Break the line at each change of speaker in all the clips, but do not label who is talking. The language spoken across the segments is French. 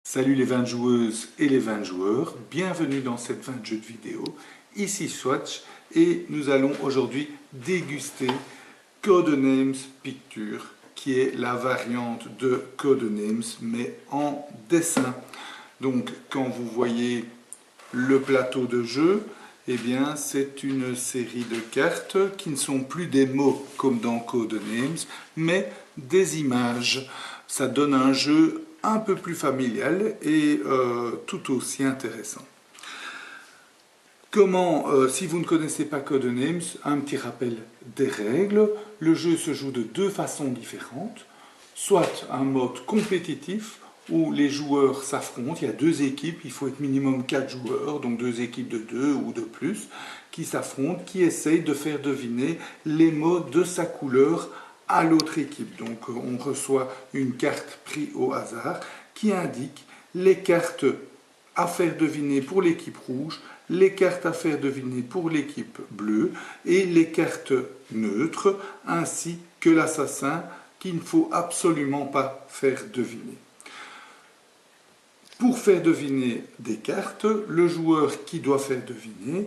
Salut les 20 joueuses et les 20 joueurs, bienvenue dans cette 20 jeux de vidéo, ici Swatch et nous allons aujourd'hui déguster Codenames Picture qui est la variante de Codenames mais en dessin. Donc quand vous voyez le plateau de jeu, eh bien c'est une série de cartes qui ne sont plus des mots comme dans Codenames mais des images. Ça donne un jeu un peu plus familial et tout aussi intéressant. Comment, si vous ne connaissez pas Codenames, un petit rappel des règles. Le jeu se joue de deux façons différentes. Soit un mode compétitif où les joueurs s'affrontent, il y a deux équipes, il faut être minimum 4 joueurs, donc deux équipes de 2 ou de plus, qui s'affrontent, qui essayent de faire deviner les mots de sa couleur à l'autre équipe. Donc on reçoit une carte prise au hasard qui indique les cartes à faire deviner pour l'équipe rouge, les cartes à faire deviner pour l'équipe bleue et les cartes neutres ainsi que l'assassin qu'il ne faut absolument pas faire deviner. Pour faire deviner des cartes, le joueur qui doit faire deviner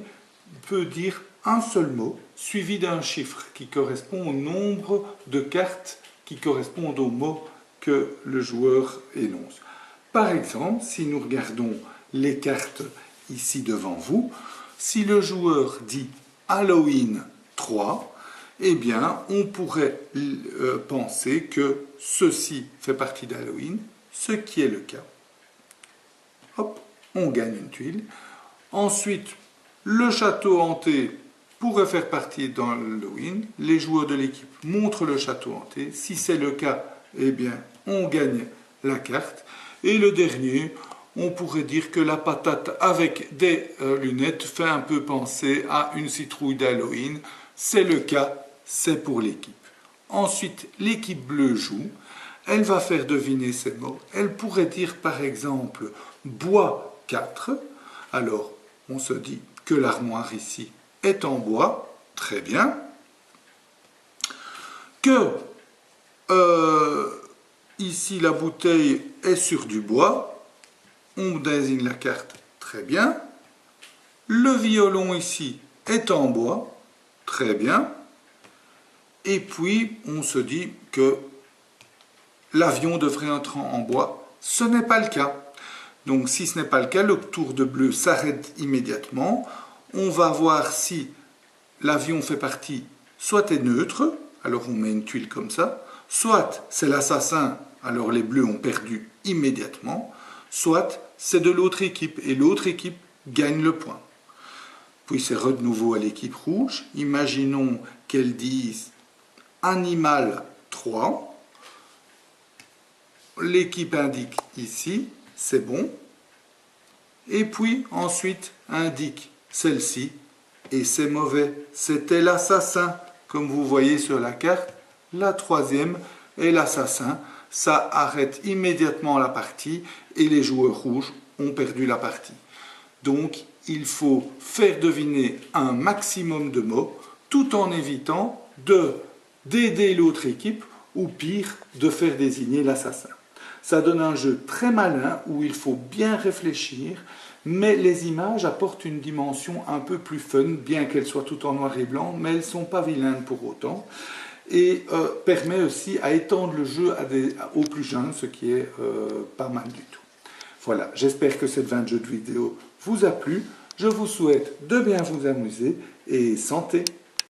peut dire un seul mot suivi d'un chiffre qui correspond au nombre de cartes qui correspondent au mot que le joueur énonce. Par exemple, si nous regardons les cartes ici devant vous, si le joueur dit Halloween 3, eh bien, on pourrait penser que ceci fait partie d'Halloween, ce qui est le cas. Hop, on gagne une tuile. Ensuite, le château hanté pourrait faire partie d'Halloween. Les joueurs de l'équipe montrent le château hanté. Si c'est le cas, eh bien, on gagne la carte. Et le dernier, on pourrait dire que la patate avec des lunettes fait un peu penser à une citrouille d'Halloween. C'est le cas, c'est pour l'équipe. Ensuite, l'équipe bleue joue. Elle va faire deviner ces mots. Elle pourrait dire par exemple bois 4. Alors, on se dit que l'armoire ici est en bois. Très bien. Que ici la bouteille est sur du bois. On désigne la carte. Très bien. Le violon ici est en bois. Très bien. Et puis, on se dit que l'avion devrait entrer en bois. Ce n'est pas le cas. Donc, si ce n'est pas le cas, le tour de bleu s'arrête immédiatement. On va voir si l'avion fait partie, soit est neutre, alors on met une tuile comme ça, soit c'est l'assassin, alors les bleus ont perdu immédiatement, soit c'est de l'autre équipe, et l'autre équipe gagne le point. Puis c'est de nouveau à l'équipe rouge. Imaginons qu'elle dise animal 3. L'équipe indique ici, c'est bon. Et puis ensuite indique celle-ci, et c'est mauvais. C'était l'assassin, comme vous voyez sur la carte. La troisième est l'assassin. Ça arrête immédiatement la partie et les joueurs rouges ont perdu la partie. Donc il faut faire deviner un maximum de mots tout en évitant d'aider l'autre équipe ou pire, de faire désigner l'assassin. Ça donne un jeu très malin où il faut bien réfléchir, mais les images apportent une dimension un peu plus fun, bien qu'elles soient toutes en noir et blanc, mais elles ne sont pas vilaines pour autant, et permet aussi à étendre le jeu aux plus jeunes, ce qui est pas mal du tout. Voilà, j'espère que cette 20 jeux de vidéo vous a plu. Je vous souhaite de bien vous amuser et santé!